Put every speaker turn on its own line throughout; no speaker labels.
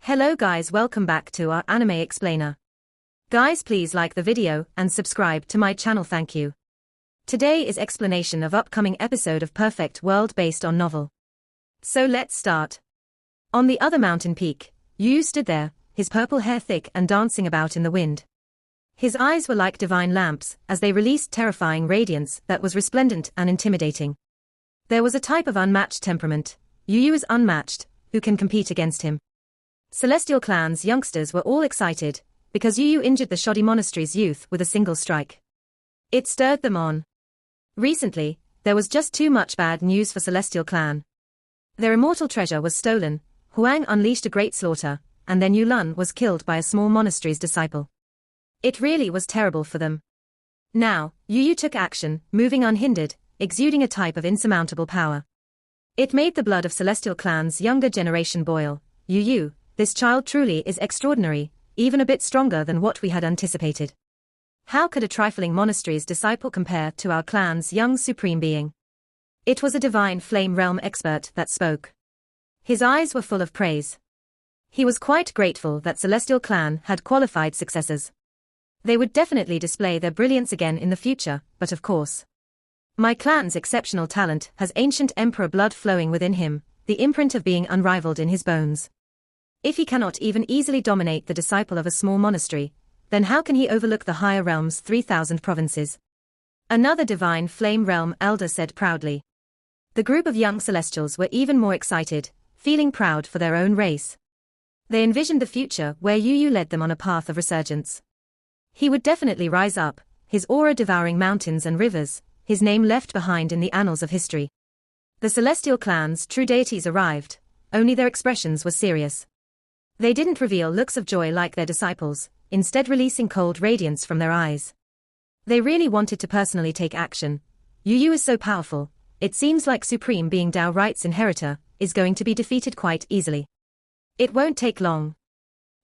Hello guys, welcome back to our anime explainer. Guys, please like the video and subscribe to my channel, thank you. Today is explanation of upcoming episode of Perfect World based on novel. So let's start. On the other mountain peak, Yu stood there, his purple hair thick and dancing about in the wind. His eyes were like divine lamps as they released terrifying radiance that was resplendent and intimidating. There was a type of unmatched temperament. Yu is unmatched, who can compete against him? Celestial Clan's youngsters were all excited, because Yu injured the shoddy monastery's youth with a single strike. It stirred them on. Recently, there was just too much bad news for Celestial Clan. Their immortal treasure was stolen, Huang unleashed a great slaughter, and then Yulun was killed by a small monastery's disciple. It really was terrible for them. Now, Yu took action, moving unhindered, exuding a type of insurmountable power. It made the blood of Celestial Clan's younger generation boil. Yu, this child truly is extraordinary, even a bit stronger than what we had anticipated. How could a trifling monastery's disciple compare to our clan's young supreme being? It was a divine flame realm expert that spoke. His eyes were full of praise. He was quite grateful that Celestial Clan had qualified successors. They would definitely display their brilliance again in the future, but of course. My clan's exceptional talent has ancient emperor blood flowing within him, the imprint of being unrivaled in his bones. If he cannot even easily dominate the disciple of a small monastery, then how can he overlook the higher realm's 3,000 provinces? Another divine flame realm elder said proudly. The group of young celestials were even more excited, feeling proud for their own race. They envisioned the future where Yu led them on a path of resurgence. He would definitely rise up, his aura devouring mountains and rivers, his name left behind in the annals of history. The Celestial Clan's true deities arrived, only their expressions were serious. They didn't reveal looks of joy like their disciples, instead releasing cold radiance from their eyes. They really wanted to personally take action. Yu is so powerful, it seems like Supreme Being Dao Right's inheritor is going to be defeated quite easily. It won't take long.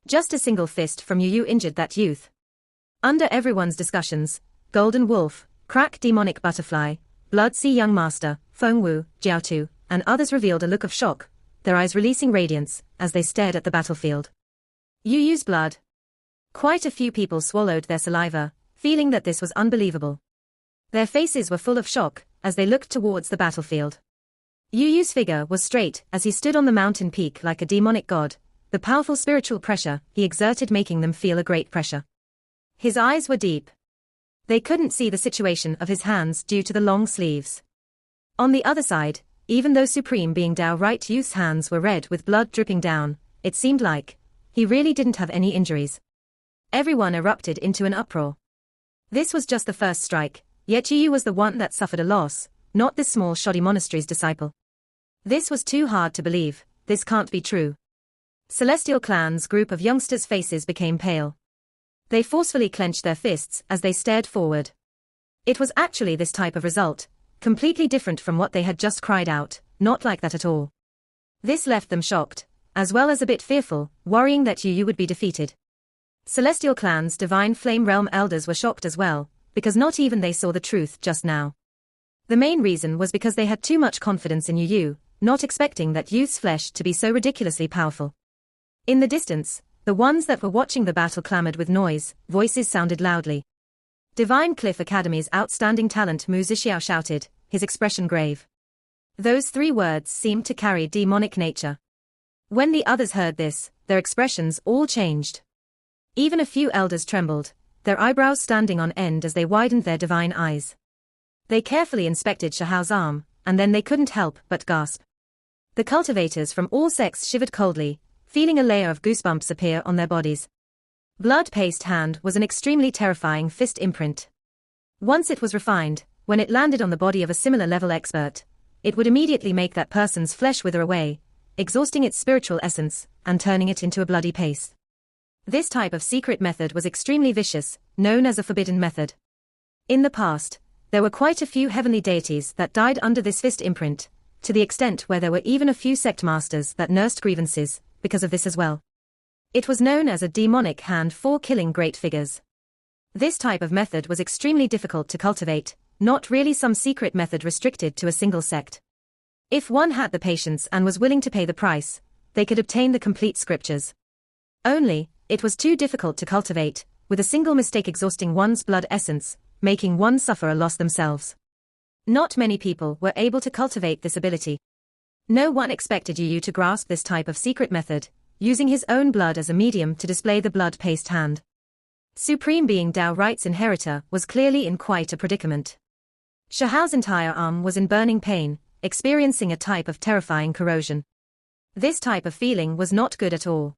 Just a single fist from Yu injured that youth. Under everyone's discussions, Golden Wolf, Crack Demonic Butterfly, Blood Sea Young Master, Feng Wu, Jiaotu, and others revealed a look of shock, their eyes releasing radiance, as they stared at the battlefield. Yu's blood. Quite a few people swallowed their saliva, feeling that this was unbelievable. Their faces were full of shock, as they looked towards the battlefield. Yu's figure was straight as he stood on the mountain peak like a demonic god, the powerful spiritual pressure he exerted making them feel a great pressure. His eyes were deep. They couldn't see the situation of his hands due to the long sleeves. On the other side, even though Supreme Being Dao Right Youth's hands were red with blood dripping down, it seemed like he really didn't have any injuries. Everyone erupted into an uproar. This was just the first strike, yet Yu was the one that suffered a loss, not this small shoddy monastery's disciple. This was too hard to believe, this can't be true. Celestial Clan's group of youngsters' faces became pale. They forcefully clenched their fists as they stared forward. It was actually this type of result, completely different from what they had just cried out, not like that at all. This left them shocked, as well as a bit fearful, worrying that Yu would be defeated. Celestial Clan's divine flame realm elders were shocked as well, because not even they saw the truth just now. The main reason was because they had too much confidence in Yu, not expecting that youth's flesh to be so ridiculously powerful. In the distance, the ones that were watching the battle clamored with noise, voices sounded loudly. Divine Cliff Academy's outstanding talent Mu Zixiao shouted, his expression grave. Those 3 words seemed to carry demonic nature. When the others heard this, their expressions all changed. Even a few elders trembled, their eyebrows standing on end as they widened their divine eyes. They carefully inspected Shahao's arm, and then they couldn't help but gasp. The cultivators from all sects shivered coldly, feeling a layer of goosebumps appear on their bodies. Blood-paced hand was an extremely terrifying fist imprint. Once it was refined, when it landed on the body of a similar level expert, it would immediately make that person's flesh wither away, exhausting its spiritual essence, and turning it into a bloody paste. This type of secret method was extremely vicious, known as a forbidden method. In the past, there were quite a few heavenly deities that died under this fist imprint, to the extent where there were even a few sect masters that nursed grievances because of this as well. It was known as a demonic hand for killing great figures. This type of method was extremely difficult to cultivate, not really some secret method restricted to a single sect. If one had the patience and was willing to pay the price, they could obtain the complete scriptures. Only, it was too difficult to cultivate, with a single mistake exhausting one's blood essence, making one suffer a loss themselves. Not many people were able to cultivate this ability. No one expected Yu Yu to grasp this type of secret method, using his own blood as a medium to display the blood-paste hand. Supreme Being Dao Right's inheritor was clearly in quite a predicament. Shahao's entire arm was in burning pain, experiencing a type of terrifying corrosion. This type of feeling was not good at all.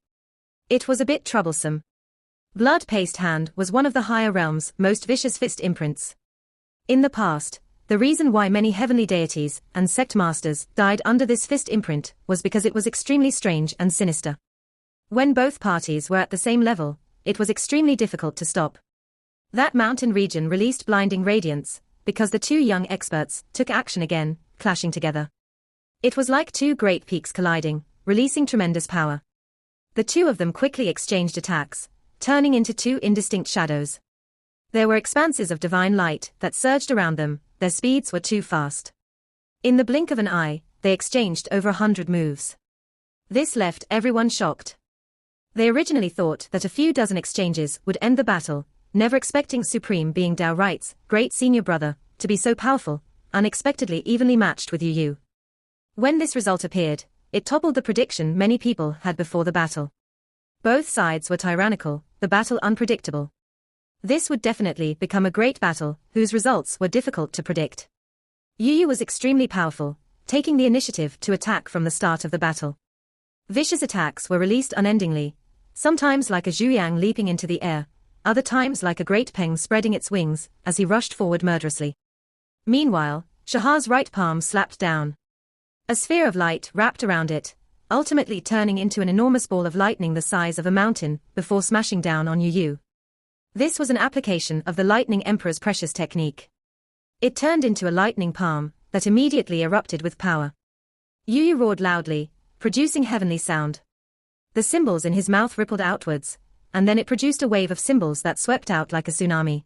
It was a bit troublesome. Blood-paste hand was one of the higher realm's most vicious fist imprints. In the past, the reason why many heavenly deities and sect masters died under this fist imprint was because it was extremely strange and sinister. When both parties were at the same level, it was extremely difficult to stop. That mountain region released blinding radiance, because the two young experts took action again, clashing together. It was like two great peaks colliding, releasing tremendous power. The two of them quickly exchanged attacks, turning into two indistinct shadows. There were expanses of divine light that surged around them, their speeds were too fast. In the blink of an eye, they exchanged over 100 moves. This left everyone shocked. They originally thought that a few dozen exchanges would end the battle, never expecting Supreme Being Dao Right's great senior brother to be so powerful, unexpectedly evenly matched with Yu Yu. When this result appeared, it toppled the prediction many people had before the battle. Both sides were tyrannical, the battle unpredictable. This would definitely become a great battle, whose results were difficult to predict. Yu Yu was extremely powerful, taking the initiative to attack from the start of the battle. Vicious attacks were released unendingly, sometimes like a zhuang leaping into the air, other times like a great peng spreading its wings as he rushed forward murderously. Meanwhile, Shaha's right palm slapped down. A sphere of light wrapped around it, ultimately turning into an enormous ball of lightning the size of a mountain before smashing down on Yu Yu. This was an application of the Lightning Emperor's precious technique. It turned into a lightning palm that immediately erupted with power. Yu Yu roared loudly, producing heavenly sound. The cymbals in his mouth rippled outwards, and then it produced a wave of cymbals that swept out like a tsunami.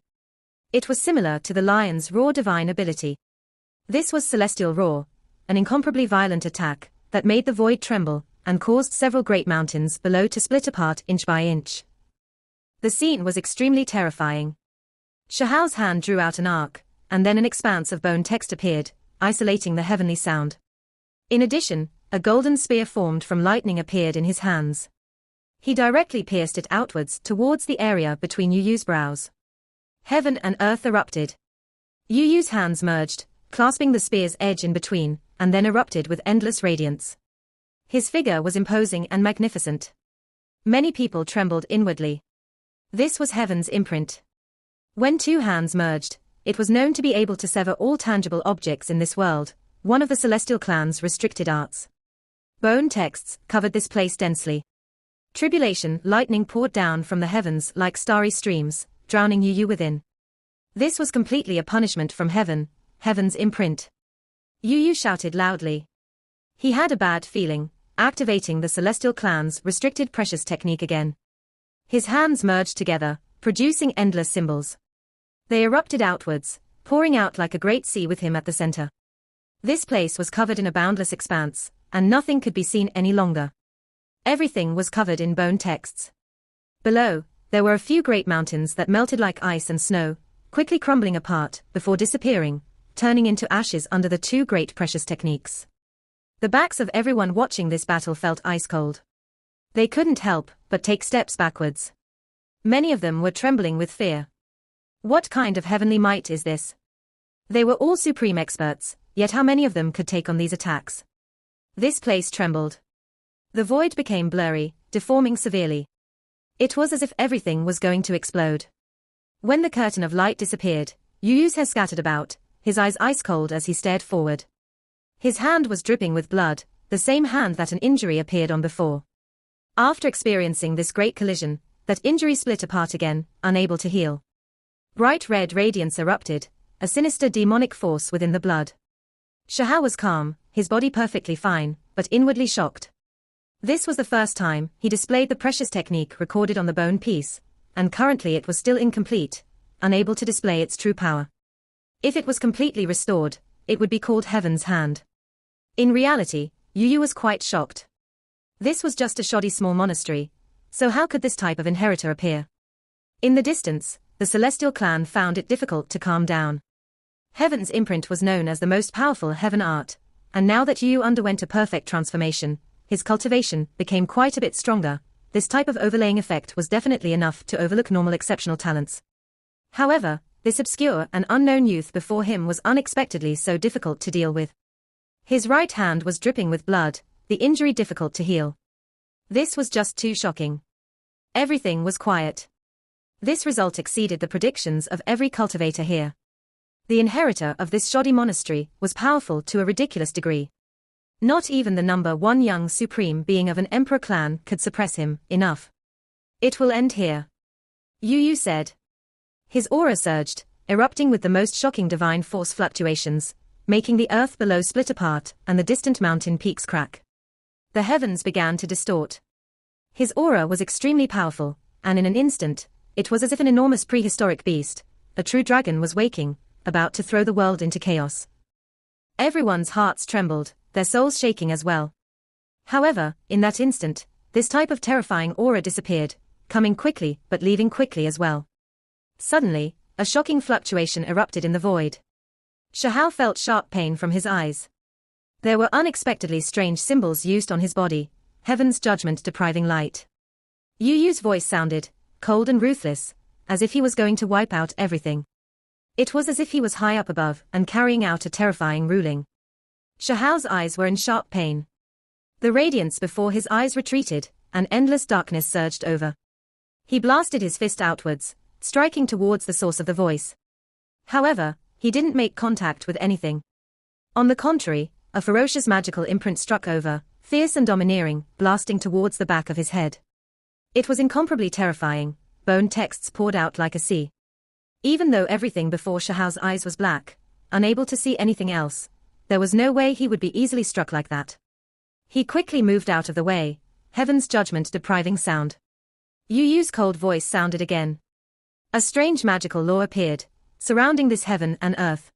It was similar to the lion's raw divine ability. This was celestial roar, an incomparably violent attack that made the void tremble and caused several great mountains below to split apart inch by inch. The scene was extremely terrifying. Shahao's hand drew out an arc, and then an expanse of bone text appeared, isolating the heavenly sound. In addition, a golden spear formed from lightning appeared in his hands. He directly pierced it outwards towards the area between Yu Yu's brows. Heaven and earth erupted. Yu Yu's hands merged, clasping the spear's edge in between, and then erupted with endless radiance. His figure was imposing and magnificent. Many people trembled inwardly. This was heaven's imprint. When two hands merged, it was known to be able to sever all tangible objects in this world, one of the celestial clan's restricted arts. Bone texts covered this place densely. Tribulation lightning poured down from the heavens like starry streams, drowning Yu Yu within. This was completely a punishment from heaven, heaven's imprint. Yu Yu shouted loudly. He had a bad feeling, activating the celestial clan's restricted precious technique again. His hands merged together, producing endless symbols. They erupted outwards, pouring out like a great sea with him at the center. This place was covered in a boundless expanse, and nothing could be seen any longer. Everything was covered in bone texts. Below, there were a few great mountains that melted like ice and snow, quickly crumbling apart before disappearing, turning into ashes under the two great precious techniques. The backs of everyone watching this battle felt ice cold. They couldn't help but take steps backwards. Many of them were trembling with fear. What kind of heavenly might is this? They were all supreme experts, yet how many of them could take on these attacks? This place trembled. The void became blurry, deforming severely. It was as if everything was going to explode. When the curtain of light disappeared, Yu Yu's hair scattered about, his eyes ice cold as he stared forward. His hand was dripping with blood, the same hand that an injury appeared on before. After experiencing this great collision, that injury split apart again, unable to heal. Bright red radiance erupted, a sinister demonic force within the blood. Shahao was calm, his body perfectly fine, but inwardly shocked. This was the first time he displayed the precious technique recorded on the bone piece, and currently it was still incomplete, unable to display its true power. If it was completely restored, it would be called Heaven's Hand. In reality, Yu Yu was quite shocked. This was just a shoddy small monastery, So how could this type of inheritor appear? In the distance, the celestial clan found it difficult to calm down. Heaven's imprint was known as the most powerful heaven art, and now that Yu underwent a perfect transformation, his cultivation became quite a bit stronger. This type of overlaying effect was definitely enough to overlook normal exceptional talents. However, this obscure and unknown youth before him was unexpectedly so difficult to deal with. His right hand was dripping with blood, the injury difficult to heal. This was just too shocking. Everything was quiet. This result exceeded the predictions of every cultivator here. The inheritor of this shoddy monastery was powerful to a ridiculous degree. Not even the number one young supreme being of an emperor clan could suppress him. Enough. It will end here. Yu said. His aura surged, erupting with the most shocking divine force fluctuations, making the earth below split apart and the distant mountain peaks crack. The heavens began to distort. His aura was extremely powerful, and in an instant, it was as if an enormous prehistoric beast, a true dragon, was waking, about to throw the world into chaos. Everyone's hearts trembled, their souls shaking as well. However, in that instant, this type of terrifying aura disappeared, coming quickly but leaving quickly as well. Suddenly, a shocking fluctuation erupted in the void. Shahao felt sharp pain from his eyes. There were unexpectedly strange symbols used on his body, heaven's judgment-depriving light. Yu's voice sounded, cold and ruthless, as if he was going to wipe out everything. It was as if he was high up above and carrying out a terrifying ruling. Shahao's eyes were in sharp pain. The radiance before his eyes retreated, and endless darkness surged over. He blasted his fist outwards, striking towards the source of the voice. However, he didn't make contact with anything. On the contrary, a ferocious magical imprint struck over, fierce and domineering, blasting towards the back of his head. It was incomparably terrifying. Bone texts poured out like a sea. Even though everything before Shahao's eyes was black, unable to see anything else, there was no way he would be easily struck like that. He quickly moved out of the way, heaven's judgment-depriving sound. Yu's cold voice sounded again. A strange magical law appeared, surrounding this heaven and earth.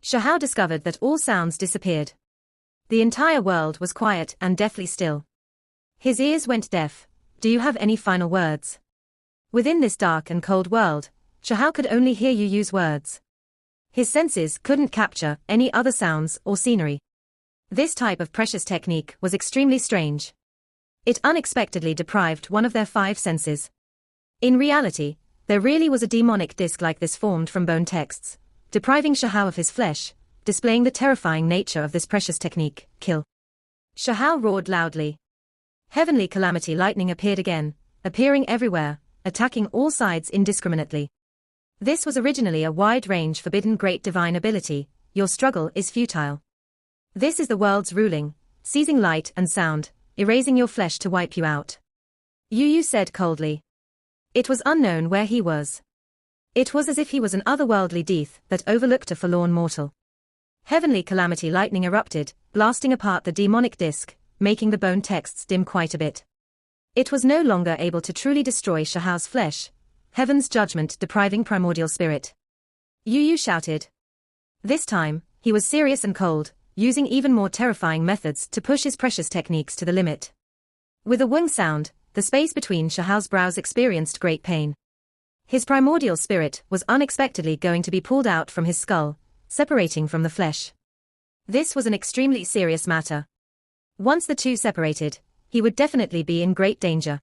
Shahao discovered that all sounds disappeared. The entire world was quiet and deathly still. His ears went deaf. Do you have any final words? Within this dark and cold world, Shahao could only hear Yu's words. His senses couldn't capture any other sounds or scenery. This type of precious technique was extremely strange. It unexpectedly deprived one of their 5 senses. In reality, there really was a demonic disc like this formed from bone texts, depriving Shahao of his flesh, displaying the terrifying nature of this precious technique. Kill. Shahao roared loudly. Heavenly calamity lightning appeared again, appearing everywhere, attacking all sides indiscriminately. This was originally a wide-range forbidden great divine ability. Your struggle is futile. This is the world's ruling, seizing light and sound, erasing your flesh to wipe you out. Yu said coldly. It was unknown where he was. It was as if he was an otherworldly death that overlooked a forlorn mortal. Heavenly calamity lightning erupted, blasting apart the demonic disc, making the bone texts dim quite a bit. It was no longer able to truly destroy Shahao's flesh, heaven's judgment-depriving primordial spirit. Yu shouted. This time, he was serious and cold, using even more terrifying methods to push his precious techniques to the limit. With a wung sound, the space between Shahao's brows experienced great pain. His primordial spirit was unexpectedly going to be pulled out from his skull, separating from the flesh. This was an extremely serious matter. Once the two separated, he would definitely be in great danger.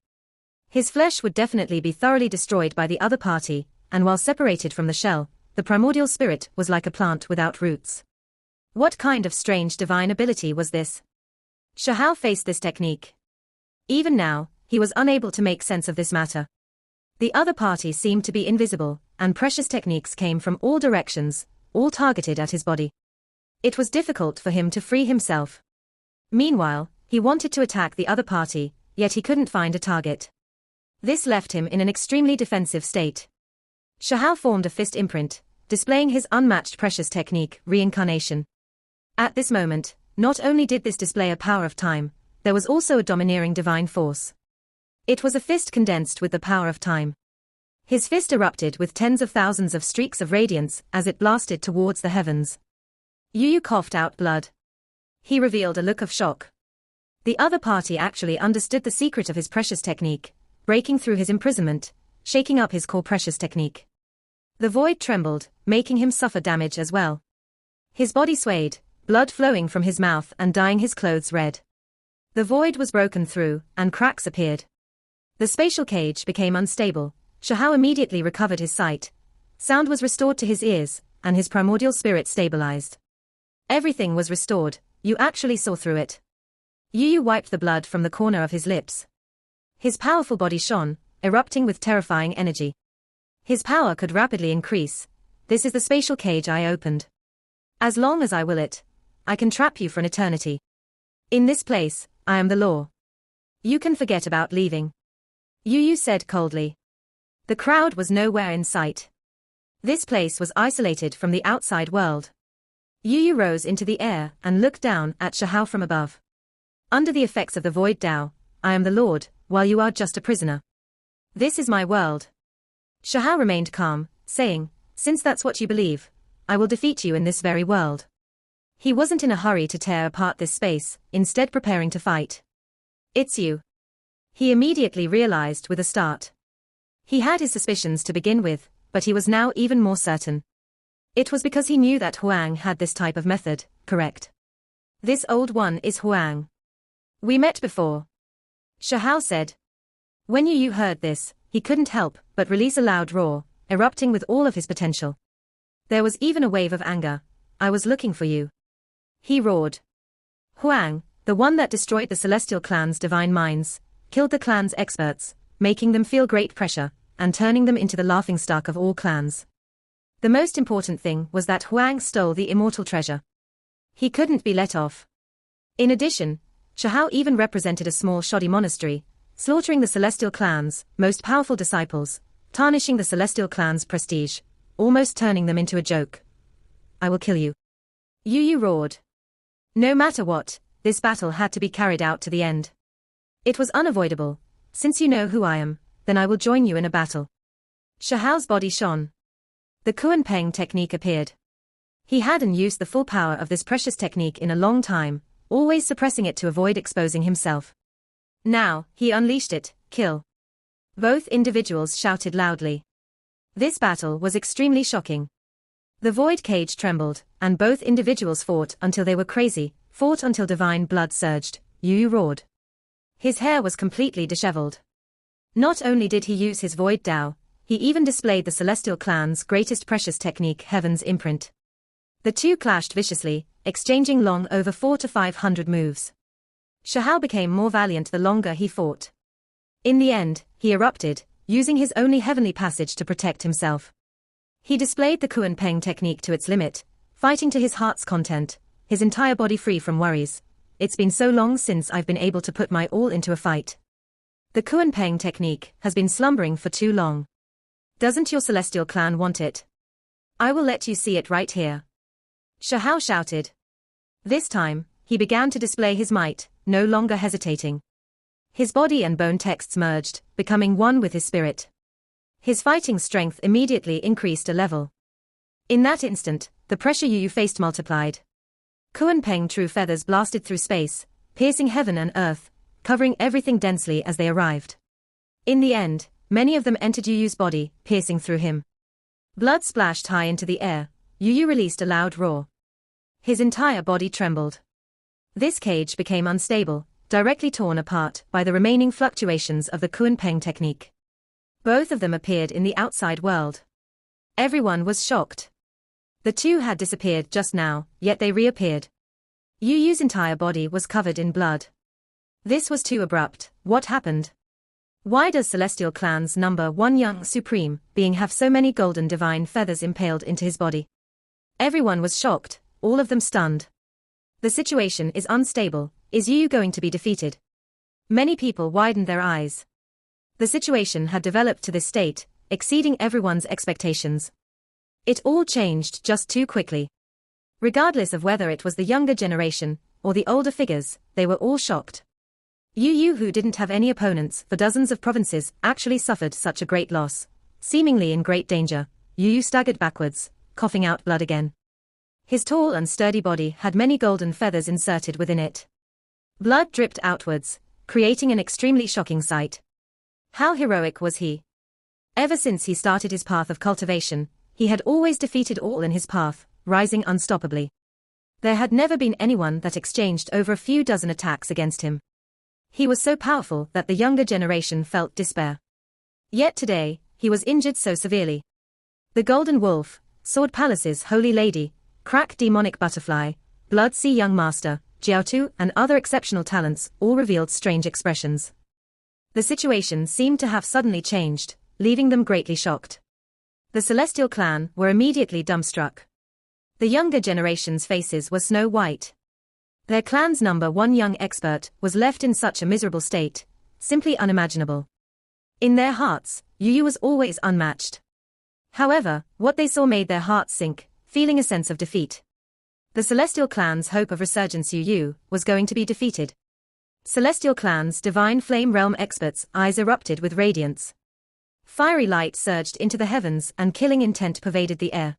His flesh would definitely be thoroughly destroyed by the other party, and while separated from the shell, the primordial spirit was like a plant without roots. What kind of strange divine ability was this? Shahao faced this technique. Even now, he was unable to make sense of this matter. The other party seemed to be invisible, and precious techniques came from all directions, all targeted at his body. It was difficult for him to free himself. Meanwhile, he wanted to attack the other party, yet he couldn't find a target. This left him in an extremely defensive state. Shahao formed a fist imprint, displaying his unmatched precious technique, reincarnation. At this moment, not only did this display a power of time, there was also a domineering divine force. It was a fist condensed with the power of time. His fist erupted with tens of thousands of streaks of radiance as it blasted towards the heavens. Yu coughed out blood. He revealed a look of shock. The other party actually understood the secret of his precious technique, breaking through his imprisonment, shaking up his core precious technique. The void trembled, making him suffer damage as well. His body swayed, blood flowing from his mouth and dyeing his clothes red. The void was broken through, and cracks appeared. The spatial cage became unstable. Shahao immediately recovered his sight. Sound was restored to his ears, and his primordial spirit stabilized. Everything was restored. You actually saw through it. Yu Yu wiped the blood from the corner of his lips. His powerful body shone, erupting with terrifying energy. His power could rapidly increase. This is the spatial cage I opened. As long as I will it, I can trap you for an eternity. In this place, I am the law. You can forget about leaving. Yu Yu said coldly. The crowd was nowhere in sight. This place was isolated from the outside world. Yu Yu rose into the air and looked down at Shahao from above. Under the effects of the void Tao, I am the Lord, while you are just a prisoner. This is my world. Shahao remained calm, saying, since that's what you believe, I will defeat you in this very world. He wasn't in a hurry to tear apart this space, instead preparing to fight. It's you. He immediately realized with a start. He had his suspicions to begin with, but he was now even more certain. It was because he knew that Huang had this type of method, correct? This old one is Huang. We met before. Shahao said. When Yu Yu heard this, he couldn't help but release a loud roar, erupting with all of his potential. There was even a wave of anger. I was looking for you. He roared. Huang, the one that destroyed the Celestial Clan's divine minds, killed the clan's experts, making them feel great pressure, and turning them into the laughingstock of all clans. The most important thing was that Huang stole the immortal treasure. He couldn't be let off. In addition, Shahao even represented a small shoddy monastery, slaughtering the Celestial Clan's most powerful disciples, tarnishing the Celestial Clan's prestige, almost turning them into a joke. I will kill you. Yu Yu roared. No matter what, this battle had to be carried out to the end. It was unavoidable. Since you know who I am, then I will join you in a battle. Shahao's body shone. The Kuan Peng technique appeared. He hadn't used the full power of this precious technique in a long time, always suppressing it to avoid exposing himself. Now, he unleashed it, kill. Both individuals shouted loudly. This battle was extremely shocking. The void cage trembled, and both individuals fought until they were crazy, fought until divine blood surged. Yu Yu roared. His hair was completely disheveled. Not only did he use his void Tao, he even displayed the Celestial Clan's greatest precious technique, Heaven's Imprint. The two clashed viciously, exchanging long over 400 to 500 moves. Shahao became more valiant the longer he fought. In the end, he erupted, using his only heavenly passage to protect himself. He displayed the Kuan Peng technique to its limit, fighting to his heart's content, his entire body free from worries. It's been so long since I've been able to put my all into a fight. The Kuan Peng technique has been slumbering for too long. Doesn't your Celestial Clan want it? I will let you see it right here. Shahao shouted. This time, he began to display his might, no longer hesitating. His body and bone texts merged, becoming one with his spirit. His fighting strength immediately increased a level. In that instant, the pressure Yu Yu faced multiplied. Kuan Peng true feathers blasted through space, piercing heaven and earth, covering everything densely as they arrived. In the end, many of them entered Yu Yu's body, piercing through him. Blood splashed high into the air. Yu Yu released a loud roar. His entire body trembled. This cage became unstable, directly torn apart by the remaining fluctuations of the Kuan Peng technique. Both of them appeared in the outside world. Everyone was shocked. The two had disappeared just now, yet they reappeared. Yu Yu's entire body was covered in blood. This was too abrupt. What happened? Why does Celestial Clan's #1 young supreme being have so many golden divine feathers impaled into his body? Everyone was shocked, all of them stunned. The situation is unstable. Is Yu Yu going to be defeated? Many people widened their eyes. The situation had developed to this state, exceeding everyone's expectations. It all changed just too quickly. Regardless of whether it was the younger generation or the older figures, they were all shocked. Yu Yu, who didn't have any opponents for dozens of provinces, actually suffered such a great loss. Seemingly in great danger, Yu Yu staggered backwards, coughing out blood again. His tall and sturdy body had many golden feathers inserted within it. Blood dripped outwards, creating an extremely shocking sight. How heroic was he? Ever since he started his path of cultivation, he had always defeated all in his path, rising unstoppably. There had never been anyone that exchanged over a few dozen attacks against him. He was so powerful that the younger generation felt despair. Yet today, he was injured so severely. The Golden Wolf, Sword Palace's Holy Lady, Crack Demonic Butterfly, Blood Sea Young Master, Jiaotu and other exceptional talents all revealed strange expressions. The situation seemed to have suddenly changed, leaving them greatly shocked. The Celestial Clan were immediately dumbstruck. The younger generation's faces were snow white. Their clan's #1 young expert was left in such a miserable state, simply unimaginable. In their hearts, Yu was always unmatched. However, what they saw made their hearts sink, feeling a sense of defeat. The Celestial Clan's hope of resurgence Yu was going to be defeated. Celestial Clan's Divine Flame Realm experts' eyes erupted with radiance. Fiery light surged into the heavens and killing intent pervaded the air.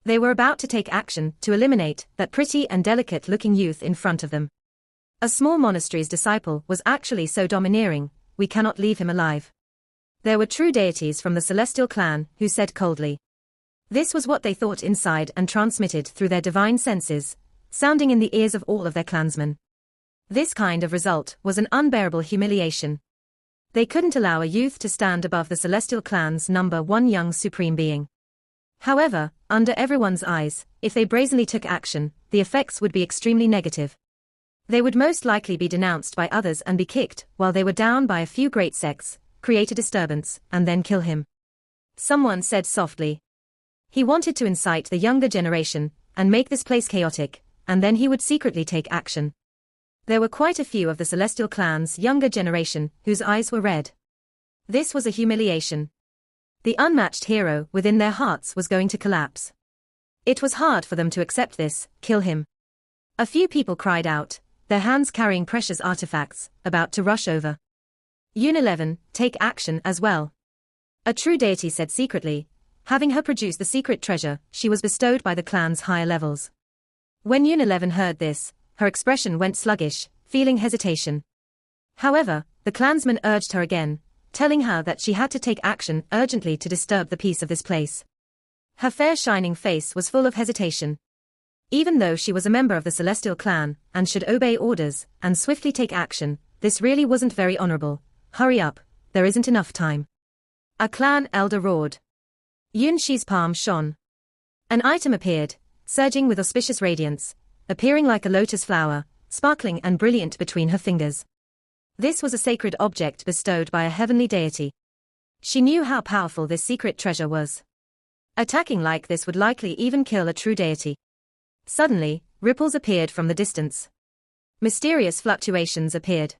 They were about to take action to eliminate that pretty and delicate-looking youth in front of them. A small monastery's disciple was actually so domineering, we cannot leave him alive. There were true deities from the Celestial Clan who said coldly. This was what they thought inside and transmitted through their divine senses, sounding in the ears of all of their clansmen. This kind of result was an unbearable humiliation. They couldn't allow a youth to stand above the Celestial Clan's #1 young supreme being. However, under everyone's eyes, if they brazenly took action, the effects would be extremely negative. They would most likely be denounced by others and be kicked while they were down by a few great sects, create a disturbance, and then kill him. Someone said softly. He wanted to incite the younger generation and make this place chaotic, and then he would secretly take action. There were quite a few of the Celestial Clan's younger generation whose eyes were red. This was a humiliation. The unmatched hero within their hearts was going to collapse. It was hard for them to accept this, kill him. A few people cried out, their hands carrying precious artifacts, about to rush over. Unileven, take action as well. A true deity said secretly. Having her produce the secret treasure, she was bestowed by the clan's higher levels. When Unileven heard this, her expression went sluggish, feeling hesitation. However, the clansman urged her again, telling her that she had to take action urgently to disturb the peace of this place. Her fair shining face was full of hesitation. Even though she was a member of the Celestial Clan, and should obey orders, and swiftly take action, this really wasn't very honorable. Hurry up, there isn't enough time. A clan elder roared. Yun Shi's palm shone. An item appeared, surging with auspicious radiance, appearing like a lotus flower, sparkling and brilliant between her fingers. This was a sacred object bestowed by a heavenly deity. She knew how powerful this secret treasure was. Attacking like this would likely even kill a true deity. Suddenly, ripples appeared from the distance. Mysterious fluctuations appeared.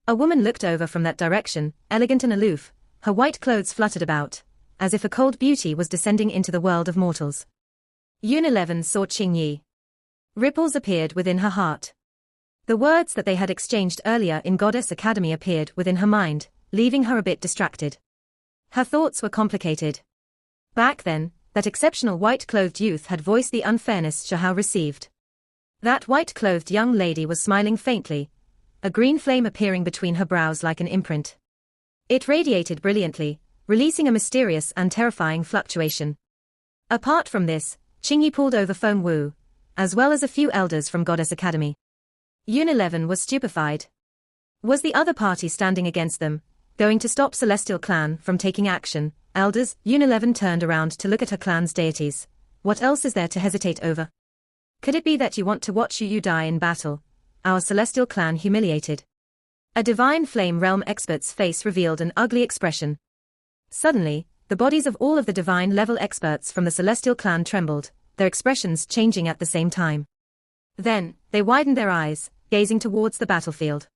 A woman looked over from that direction, elegant and aloof, her white clothes fluttered about, as if a cold beauty was descending into the world of mortals. Unileven saw Qingyi. Ripples appeared within her heart. The words that they had exchanged earlier in Goddess Academy appeared within her mind, leaving her a bit distracted. Her thoughts were complicated. Back then, that exceptional white-clothed youth had voiced the unfairness Shahao received. That white-clothed young lady was smiling faintly, a green flame appearing between her brows like an imprint. It radiated brilliantly, releasing a mysterious and terrifying fluctuation. Apart from this, Qingyi pulled over Feng Wu, as well as a few elders from Goddess Academy. Unileven was stupefied. Was the other party standing against them, going to stop Celestial Clan from taking action? Elders, Unileven turned around to look at her clan's deities. What else is there to hesitate over? Could it be that you want to watch Yu die in battle? Our Celestial Clan humiliated. A Divine Flame Realm expert's face revealed an ugly expression. Suddenly, the bodies of all of the Divine level experts from the Celestial Clan trembled, their expressions changing at the same time. Then, they widened their eyes, gazing towards the battlefield.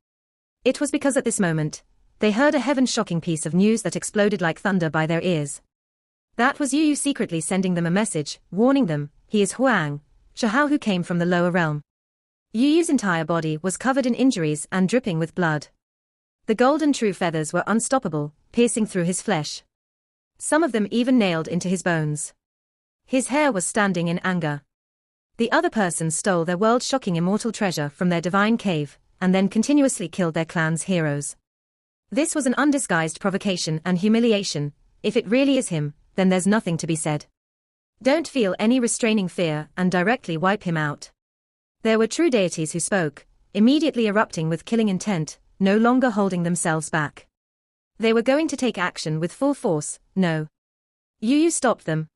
It was because at this moment, they heard a heaven-shocking piece of news that exploded like thunder by their ears. That was Yu secretly sending them a message, warning them, he is Huang, Shahao who came from the lower realm. Yu's entire body was covered in injuries and dripping with blood. The golden true feathers were unstoppable, piercing through his flesh. Some of them even nailed into his bones. His hair was standing in anger. The other persons stole their world-shocking immortal treasure from their divine cave, and then continuously killed their clan's heroes. This was an undisguised provocation and humiliation. If it really is him, then there's nothing to be said. Don't feel any restraining fear and directly wipe him out. There were true deities who spoke, immediately erupting with killing intent, no longer holding themselves back. They were going to take action with full force. No. Yu stopped them.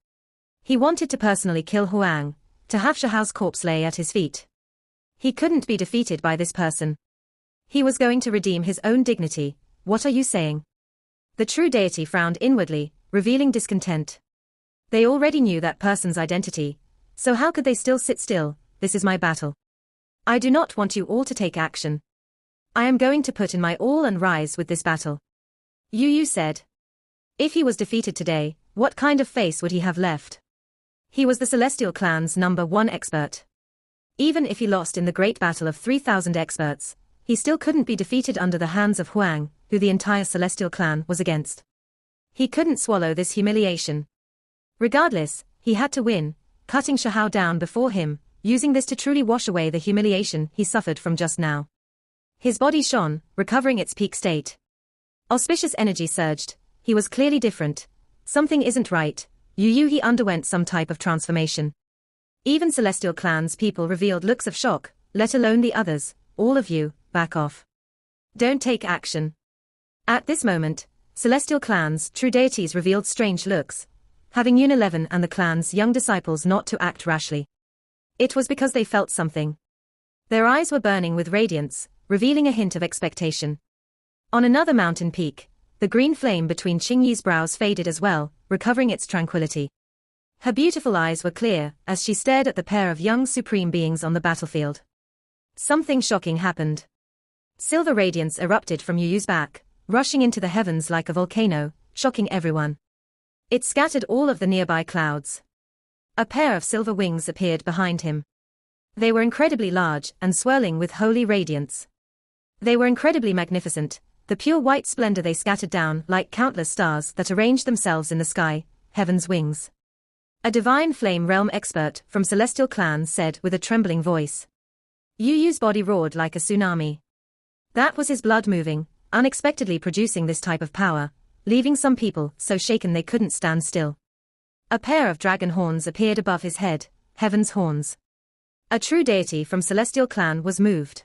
He wanted to personally kill Huang, to have Shahao's corpse lay at his feet. He couldn't be defeated by this person. He was going to redeem his own dignity. What are you saying? The true deity frowned inwardly, revealing discontent. They already knew that person's identity, so how could they still sit still? This is my battle. I do not want you all to take action. I am going to put in my all and rise with this battle. Yu said. If he was defeated today, what kind of face would he have left? He was the Celestial Clan's #1 expert. Even if he lost in the great battle of 3,000 experts, he still couldn't be defeated under the hands of Huang, who the entire Celestial Clan was against. He couldn't swallow this humiliation. Regardless, he had to win, cutting Shahao down before him, using this to truly wash away the humiliation he suffered from just now. His body shone, recovering its peak state. Auspicious energy surged. He was clearly different. Something isn't right. He underwent some type of transformation. Even Celestial Clan's people revealed looks of shock, let alone the others. All of you, back off. Don't take action. At this moment, Celestial Clan's true deities revealed strange looks, having Yun 11 and the clan's young disciples not to act rashly. It was because they felt something. Their eyes were burning with radiance, revealing a hint of expectation. On another mountain peak, the green flame between Qingyi's brows faded as well, recovering its tranquility. Her beautiful eyes were clear as she stared at the pair of young supreme beings on the battlefield. Something shocking happened. Silver radiance erupted from Yu's back, rushing into the heavens like a volcano, shocking everyone. It scattered all of the nearby clouds. A pair of silver wings appeared behind him. They were incredibly large and swirling with holy radiance. They were incredibly magnificent, the pure white splendor they scattered down like countless stars that arranged themselves in the sky, heaven's wings. A divine flame realm expert from Celestial Clan said with a trembling voice. Yu's body roared like a tsunami. That was his blood moving, unexpectedly producing this type of power, leaving some people so shaken they couldn't stand still. A pair of dragon horns appeared above his head, heaven's horns. A true deity from Celestial Clan was moved.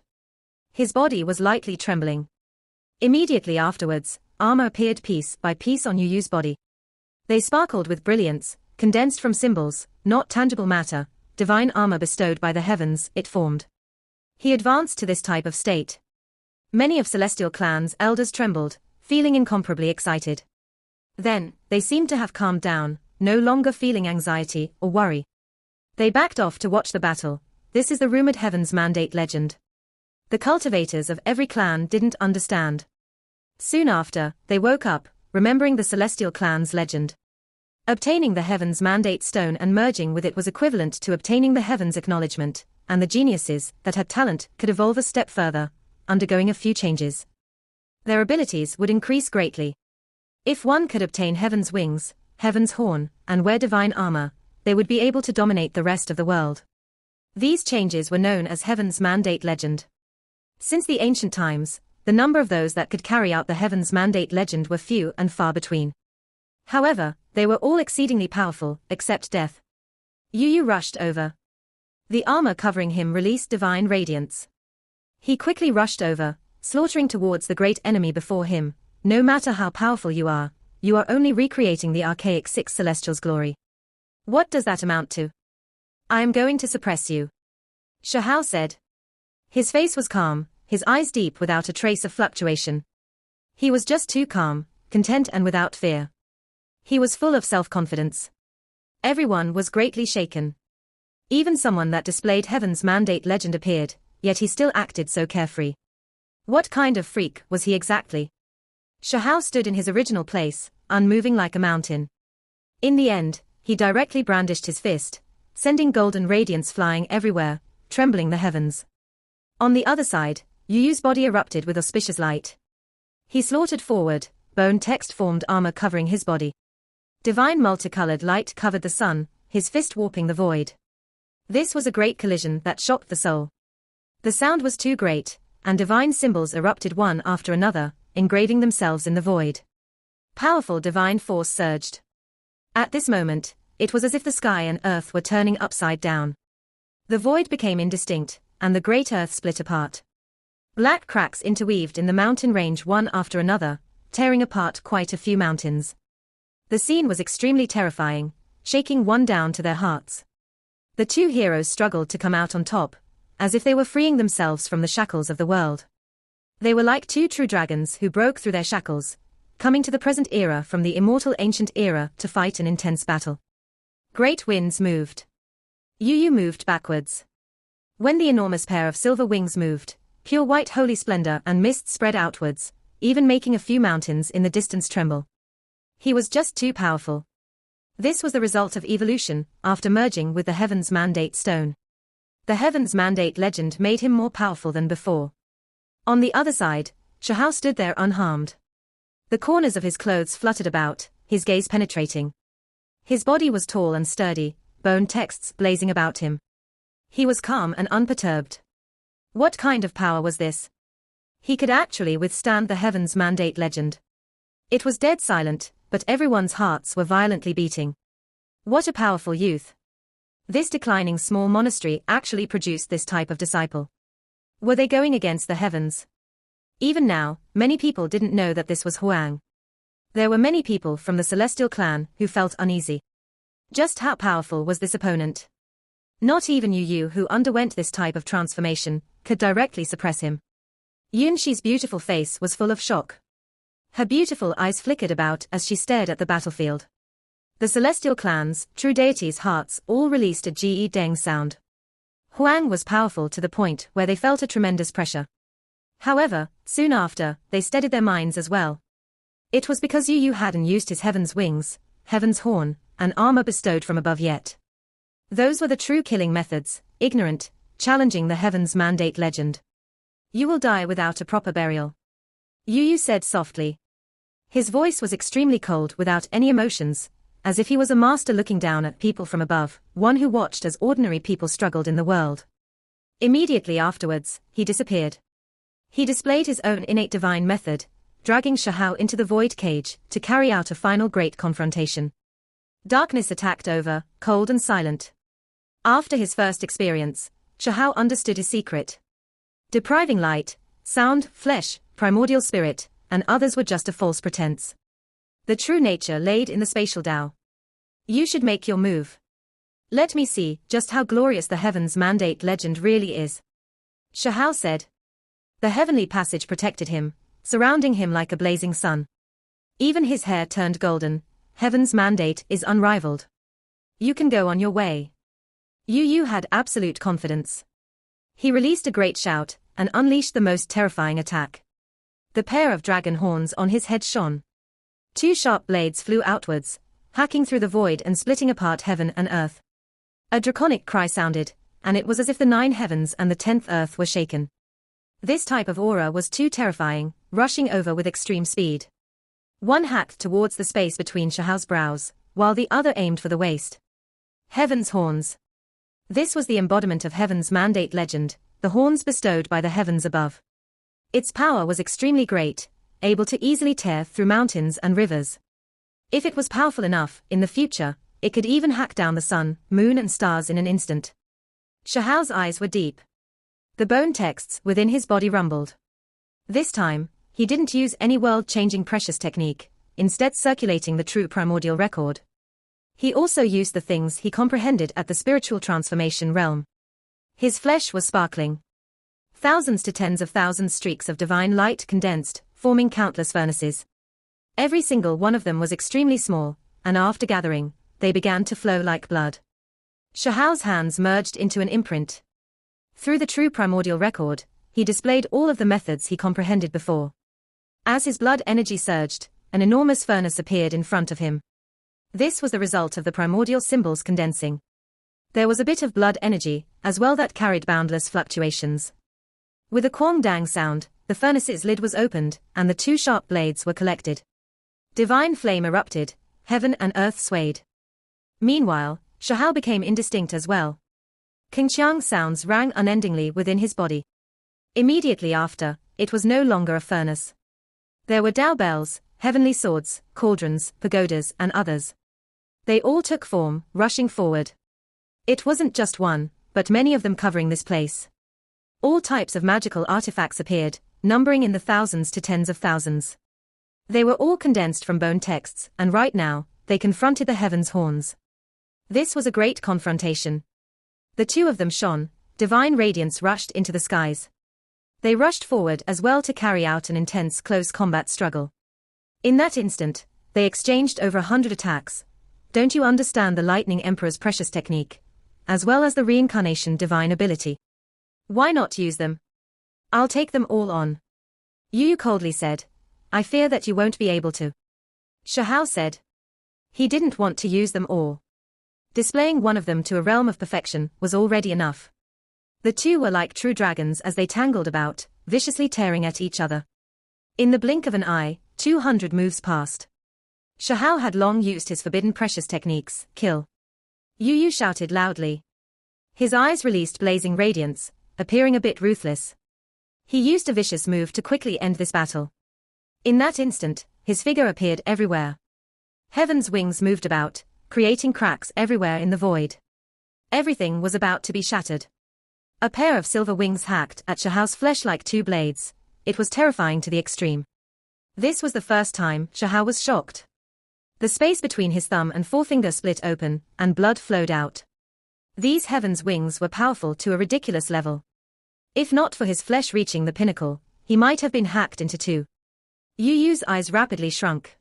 His body was lightly trembling. Immediately afterwards, armor appeared piece by piece on Yu's body. They sparkled with brilliance, condensed from symbols, not tangible matter, divine armor bestowed by the heavens, it formed. He advanced to this type of state. Many of Celestial Clan's elders trembled, feeling incomparably excited. Then, they seemed to have calmed down, no longer feeling anxiety or worry. They backed off to watch the battle. This is the rumored Heaven's Mandate legend. The cultivators of every clan didn't understand. Soon after, they woke up, remembering the Celestial Clan's legend. Obtaining the Heaven's Mandate stone and merging with it was equivalent to obtaining the Heaven's acknowledgement, and the geniuses that had talent could evolve a step further, undergoing a few changes. Their abilities would increase greatly. If one could obtain Heaven's wings, Heaven's horn, and wear divine armor, they would be able to dominate the rest of the world. These changes were known as Heaven's Mandate legend. Since the ancient times, the number of those that could carry out the Heaven's Mandate legend were few and far between. However, they were all exceedingly powerful, except death. Yu rushed over. The armor covering him released divine radiance. He quickly rushed over, slaughtering towards the great enemy before him. No matter how powerful you are only recreating the archaic six celestials' glory. What does that amount to? I am going to suppress you. Shahao said. His face was calm, his eyes deep without a trace of fluctuation. He was just too calm, content and without fear. He was full of self-confidence. Everyone was greatly shaken. Even someone that displayed Heaven's Mandate legend appeared, yet he still acted so carefree. What kind of freak was he exactly? Shahao stood in his original place, unmoving like a mountain. In the end, he directly brandished his fist, sending golden radiance flying everywhere, trembling the heavens. On the other side, Yu's body erupted with auspicious light. He slaughtered forward, bone text-formed armor covering his body. Divine multicolored light covered the sun, his fist warping the void. This was a great collision that shocked the soul. The sound was too great, and divine symbols erupted one after another, engraving themselves in the void. Powerful divine force surged. At this moment, it was as if the sky and earth were turning upside down. The void became indistinct, and the great earth split apart. Black cracks interweaved in the mountain range one after another, tearing apart quite a few mountains. The scene was extremely terrifying, shaking one down to their hearts. The two heroes struggled to come out on top, as if they were freeing themselves from the shackles of the world. They were like two true dragons who broke through their shackles, coming to the present era from the immortal ancient era to fight an intense battle. Great winds moved. Yu moved backwards. When the enormous pair of silver wings moved, pure white holy splendor and mist spread outwards, even making a few mountains in the distance tremble. He was just too powerful. This was the result of evolution, after merging with the Heaven's Mandate stone. The Heaven's Mandate legend made him more powerful than before. On the other side, Shahao stood there unharmed. The corners of his clothes fluttered about, his gaze penetrating. His body was tall and sturdy, bone texts blazing about him. He was calm and unperturbed. What kind of power was this? He could actually withstand the Heaven's Mandate legend. It was dead silent, but everyone's hearts were violently beating. What a powerful youth. This declining small monastery actually produced this type of disciple. Were they going against the heavens? Even now, many people didn't know that this was Huang. There were many people from the Celestial clan who felt uneasy. Just how powerful was this opponent? Not even Yu, who underwent this type of transformation, could directly suppress him. Yunshi's beautiful face was full of shock. Her beautiful eyes flickered about as she stared at the battlefield. The Celestial clan's true deities' hearts all released a ge deng sound. Huang was powerful to the point where they felt a tremendous pressure. However, soon after, they steadied their minds as well. It was because Yu hadn't used his heaven's wings, heaven's horn, and armor bestowed from above yet. Those were the true killing methods, ignorant, challenging the Heaven's Mandate legend. You will die without a proper burial. Yu said softly. His voice was extremely cold without any emotions, as if he was a master looking down at people from above, one who watched as ordinary people struggled in the world. Immediately afterwards, he disappeared. He displayed his own innate divine method, dragging Shahao into the void cage to carry out a final great confrontation. Darkness attacked over, cold and silent. After his first experience, Shahao understood his secret. Depriving light, sound, flesh, primordial spirit, and others were just a false pretense. The true nature laid in the spatial Tao. You should make your move. Let me see just how glorious the Heaven's Mandate legend really is. Shahao said. The heavenly passage protected him, surrounding him like a blazing sun. Even his hair turned golden. Heaven's Mandate is unrivaled. You can go on your way. Yu had absolute confidence. He released a great shout, and unleashed the most terrifying attack. The pair of dragon horns on his head shone. Two sharp blades flew outwards, hacking through the void and splitting apart heaven and earth. A draconic cry sounded, and it was as if the 9 heavens and the 10th earth were shaken. This type of aura was too terrifying, rushing over with extreme speed. One hacked towards the space between Shahao's brows, while the other aimed for the waist. Heaven's horns. This was the embodiment of Heaven's Mandate legend, the horns bestowed by the heavens above. Its power was extremely great, able to easily tear through mountains and rivers. If it was powerful enough, in the future, it could even hack down the sun, moon and stars in an instant. Shahao's eyes were deep. The bone texts within his body rumbled. This time, he didn't use any world-changing precious technique, instead circulating the true primordial record. He also used the things he comprehended at the spiritual transformation realm. His flesh was sparkling. Thousands to tens of thousands streaks of divine light condensed, forming countless furnaces. Every single one of them was extremely small, and after gathering, they began to flow like blood. Shahao's hands merged into an imprint. Through the true primordial record, he displayed all of the methods he comprehended before. As his blood energy surged, an enormous furnace appeared in front of him. This was the result of the primordial symbols condensing. There was a bit of blood energy, as well, that carried boundless fluctuations. With a quang dang sound, the furnace's lid was opened, and the 2 sharp blades were collected. Divine flame erupted, heaven and earth swayed. Meanwhile, Shahao became indistinct as well. Qingqiang sounds rang unendingly within his body. Immediately after, it was no longer a furnace. There were dowbells, heavenly swords, cauldrons, pagodas, and others. They all took form, rushing forward. It wasn't just one, but many of them covering this place. All types of magical artifacts appeared, numbering in the thousands to tens of thousands. They were all condensed from bone texts, and right now, they confronted the heavens' horns. This was a great confrontation. The two of them shone, divine radiance rushed into the skies. They rushed forward as well to carry out an intense close combat struggle. In that instant, they exchanged over 100 attacks. Don't you understand the Lightning Emperor's precious technique? As well as the reincarnation divine ability. Why not use them? I'll take them all on. Yu coldly said. I fear that you won't be able to. Shahao said. He didn't want to use them all. Displaying one of them to a realm of perfection was already enough. The two were like true dragons as they tangled about, viciously tearing at each other. In the blink of an eye, 200 moves passed. Shahao had long used his forbidden precious techniques, kill. Yu shouted loudly. His eyes released blazing radiance, appearing a bit ruthless. He used a vicious move to quickly end this battle. In that instant, his figure appeared everywhere. Heaven's wings moved about, creating cracks everywhere in the void. Everything was about to be shattered. A pair of silver wings hacked at Shahao's flesh like two blades. It was terrifying to the extreme. This was the first time Shahao was shocked. The space between his thumb and forefinger split open, and blood flowed out. These heaven's wings were powerful to a ridiculous level. If not for his flesh reaching the pinnacle, he might have been hacked into two. Yu's eyes rapidly shrunk.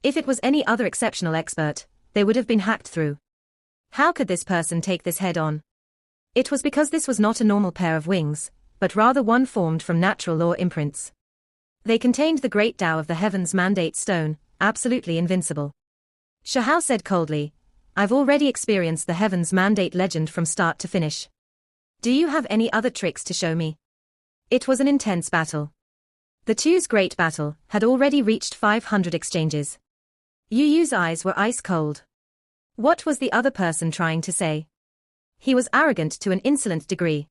If it was any other exceptional expert, they would have been hacked through. How could this person take this head on? It was because this was not a normal pair of wings, but rather one formed from natural law imprints. They contained the great Tao of the Heavens Mandate Stone, absolutely invincible. Shahao said coldly, I've already experienced the Heavens Mandate legend from start to finish. Do you have any other tricks to show me? It was an intense battle. The two's great battle had already reached 500 exchanges. Yu's eyes were ice cold. What was the other person trying to say? He was arrogant to an insolent degree.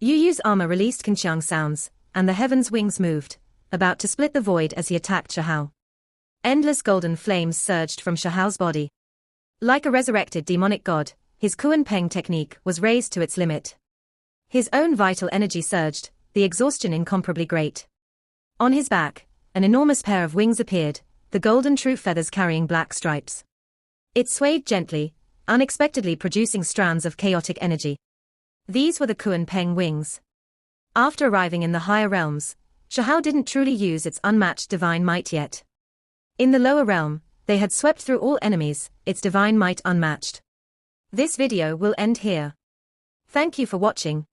Yu's armor released Qinqiang sounds, and the heaven's wings moved, about to split the void as he attacked Shahao. Endless golden flames surged from Shahao's body. Like a resurrected demonic god, his Kuan Peng technique was raised to its limit. His own vital energy surged, the exhaustion incomparably great. On his back, an enormous pair of wings appeared, the golden true feathers carrying black stripes. It swayed gently, unexpectedly producing strands of chaotic energy. These were the Kuan Peng wings. After arriving in the higher realms, Shahao didn't truly use its unmatched divine might yet. In the lower realm, they had swept through all enemies, its divine might unmatched. This video will end here. Thank you for watching.